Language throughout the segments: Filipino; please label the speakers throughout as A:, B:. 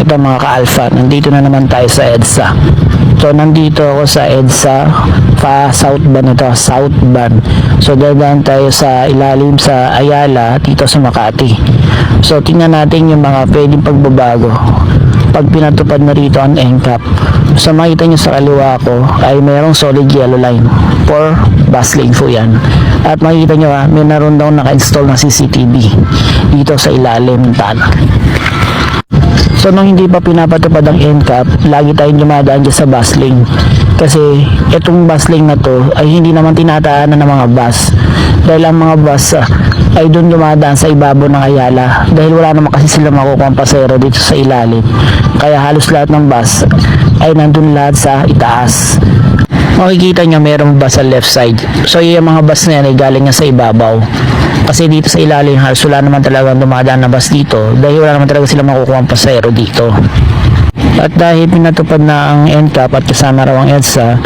A: Ito mga ka-alpha, nandito na naman tayo sa EDSA. So nandito ako sa EDSA southbound ito, southbound. So dadaan tayo sa ilalim sa Ayala dito sa Makati. So tingnan natin yung mga pwedeng pagbabago pag pinatupad na rito ang NCAP. So makita nyo sa kaliwa ko ay mayroong solid yellow line for bus lane po yan. At makita nyo may naroon daw naka-install na CCTV dito sa ilalim ng tunnel. So nung hindi pa pinapatupad ang NCAP, lagi tayong dumadaan dyan sa bus lane. Kasi itong bus lane na to ay hindi naman tinataanan ng mga bus. Dahil ang mga bus ay doon dumadaan sa ibabaw ng Ayala. Dahil wala naman kasi sila makukuha ang pasero dito sa ilalim. Kaya halos lahat ng bus ay nandun lahat sa itaas. Makikita nyo mayroong bus sa left side. So yung mga bus na yan ay galing nga sa ibabaw. Kasi dito sa ilalim halos wala naman talaga dumadaan na bus dito. Dahil wala naman talaga sila makukuha ang pasero dito. At dahil pinatupad na ang NCAP at kasama raw ang EDSA,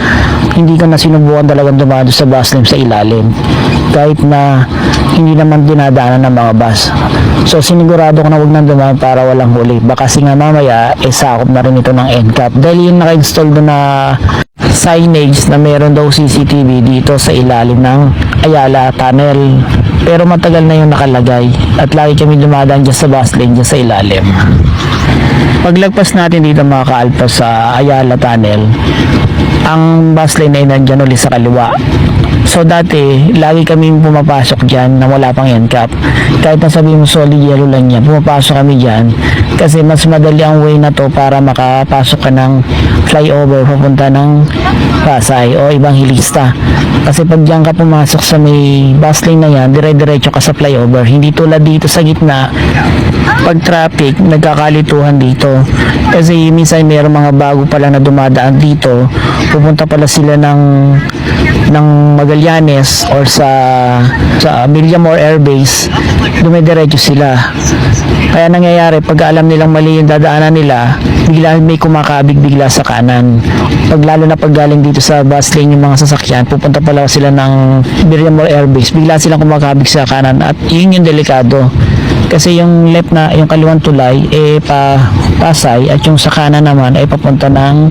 A: hindi ko na sinubukan talagang dumado sa bus lane sa ilalim. Kahit na hindi naman dinadaanan ng mga bus. So sinigurado ko na huwag nang dumaan para walang huli. Baka kasi nga mamaya, sakop na rin ito ng NCAP. Dahil yung naka-install doon na signage na meron daw CCTV dito sa ilalim ng Ayala Tunnel. Pero matagal na yung nakalagay at lagi kami dumadaan dyan sa bus lane dyan sa ilalim. Paglagpas natin dito mga ka-alpha sa Ayala Tunnel, ang bus lane ay nandyan ulit sa kaliwa. So dati, lagi kami pumapasok dyan na wala pang NCAP. Kahit na sabihin mo solid yellow lang yan, pumapasok kami dyan. Kasi mas madali ang way na to para makapasok ka ng flyover papunta ng Pasay o ibang hilista. Kasi pag dyan ka pumasok sa may bus lane na yan, dire-diretso ka sa flyover. Hindi tulad dito sa gitna, pag traffic, nagkakalituhan dito. Kasi minsan mayroong mga bago pala na dumadaan dito, pupunta pala sila ng Magallanes or sa Villamor Air Base, dumidiretso sila. Kaya nangyayari, pag alam nilang mali yung dadaanan nila, bigla may kumakabig bigla sa kanan. Lalo na pag galing dito sa bus lane yung mga sasakyan, pupunta pala sila ng Villamor Air Base, bigla silang kumakabig sa kanan at yun yung delikado. Kasi yung left na, yung kaliwang tulay Pasay at yung sa kanan naman ay papunta ng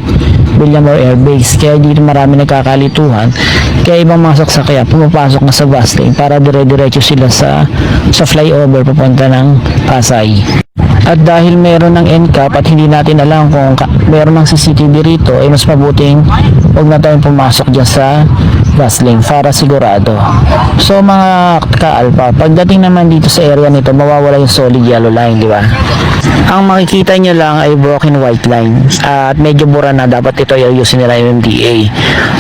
A: Villamor Air Base. Kaya dito marami nagkakalituhan. Kaya ibang mga sasakyan pumapasok na sa bus lane para dire-diretso sila sa flyover papunta ng Pasay. At dahil meron ng NCAP at hindi natin alam kung meron ng CCTV rito, ay mas mabuting huwag na tayong pumasok dyan sa bus lane para sigurado. So mga ka-alpha, pagdating naman dito sa area nito, mawawala yung solid yellow line, di ba? Ang makikita nyo lang ay broken white line at medyo bura na, dapat ito ayusin nila yung MMDA.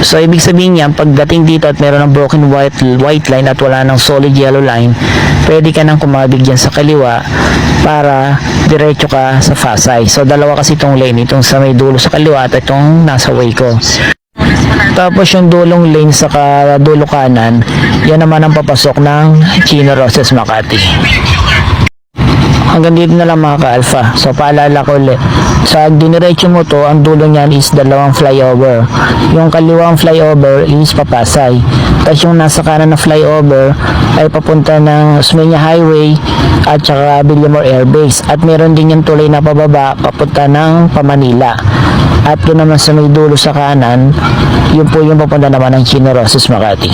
A: So ibig sabihin niyan, pagdating dito at meron ng broken white line at wala ng solid yellow line, pwede ka nang kumabig dyan sa kaliwa para diretso ka sa Pasay. So dalawa kasi itong lane, itong sa may dulo sa kaliwa at itong nasa way ko. Tapos yung dulong lane sa dulo kanan, yan naman ang papasok ng Chino Roses Makati. Hanggang dito na lang mga ka-alpha. So paalala ko ulit, sa diniretso mo to, ang dulo niyan is dalawang flyover. Yung kaliwang flyover is papasay. Tapos yung nasa kanan na flyover ay papunta ng Osmeña Highway at saka Villamor Air Base. At meron din yung tulay na pababa papunta ng Pamanila. At doon naman sa may dulo sa kanan, yun po yung papunta naman ng Chino Roses Makati.